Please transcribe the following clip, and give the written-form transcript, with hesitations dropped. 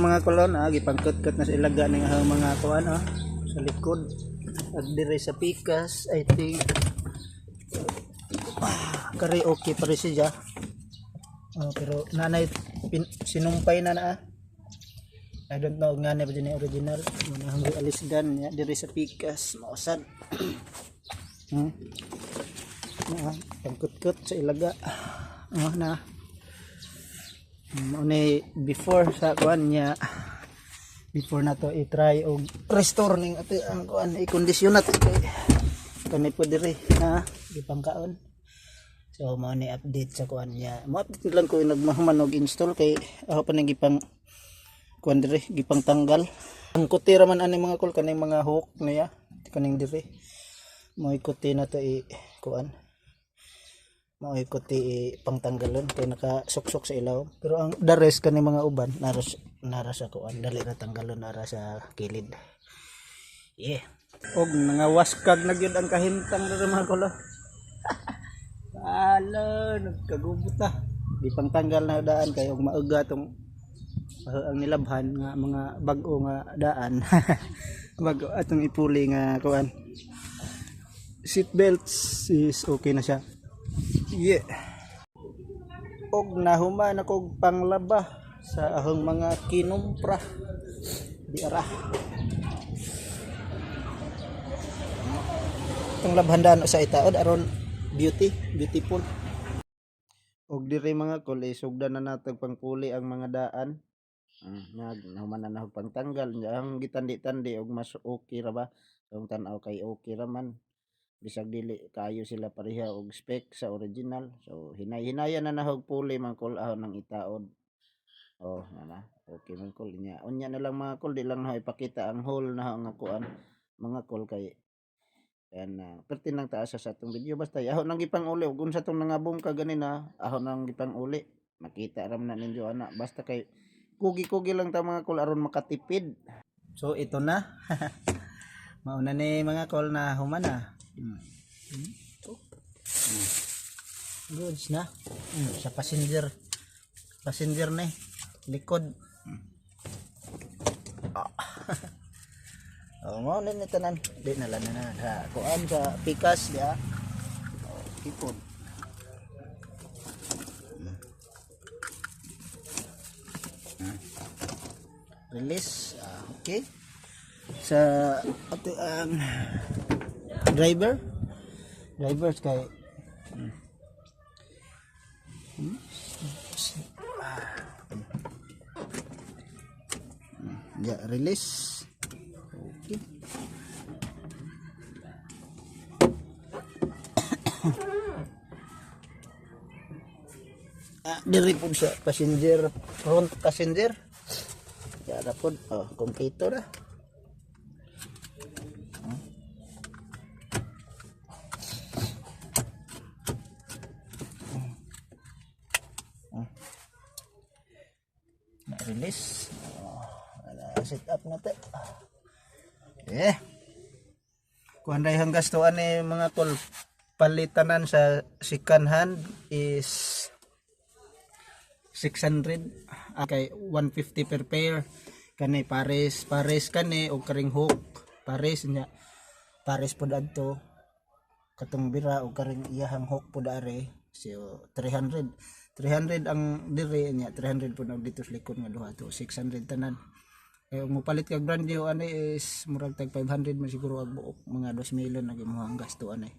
Mga kulon gipangkut-kut na sa ilaga ning mga kuan sa likod at dire sa pikas I think kare okay pa rin siya. Pero nanay sinumpay na I don't know nga na ba din original muna hanggang alisdan niya dire sa pikas mausad. Pangkut-kut sa ilaga na ni before sa kuan niya before na to i-try og restore ning ati ang kuan i-kondisyon nato kay kani po dire gipangkaon. So mao ni update sa kuan niya. Mo-update lang ko nagmahuman og install kay ako pa nang gipang kuan dire gipang tanggal. Ang kuti ra man ani mga kol kaning mga hook niya kaning dire. Mo ikuti na to kuan. Mo ikuti pangtanggalon kay nakasuksok sa ilaw. Pero ang the rest kaning mga uban nara sa kuan dali ra tanggalon nara sa kilid. Yeah. Og nangawaskag na gyud ang kahimtang diri mga kol. Ala, nagkagubot di pangtanggal na daan kay og mauga tong ang nilabhan nga mga bag-o nga daan. Bag-o atong ipuli nga kuan. Seat belts is okay na siya. Yeah. Og nahuman ako panglaba sa ahong mga kinumpra. Di ara. Itong labhandaan sa itaod aron beautiful. Og diri mga kol sugdan na natag pangpuli ang mga daan. Nahuman na pangtanggal ang gitandi-tandi og mas okay ra ba kung tan-aw kay okay ra man bisag dili kayo sila pareha og spec sa original. So hinay-hinayan na nahog puli man kol ahon ng itaod. Okay man kol niya unya na lang mga kol di lang na ipakita ang hole na nga kuan mga kol kay yan pertinang taas sa atong video basta ahon nang gipang uli ug unsa tong nangabong ka ganina ahon nang gipang uli makita ra man ninyo ana basta kay kugi-kugi lang ta mga kol aron makatipid. So ito na mauna ni mga kol na humana. Goods na sa passenger na likod. Mo na ni tanan di na lang na sa kuan sa pikas dia tipod. Release okay sa ato ang drivers kay release okay. Diri po sa passenger front passenger yara po computer release set up natin kung dahil gastuan ni mga kol palitanan sa second hand is 600 kay 150 per pair kani pares kani og karing hook pares nya pares pod adto katong bira og karing iyahang hook pod are so 300 ang diri nya 300 pod og dito sa likod nga duha to 600 tanan. Kaya mo palit kag brand new ani is murag tag 500 man siguro ang buok mga 2 million na gimuhang gasto ani.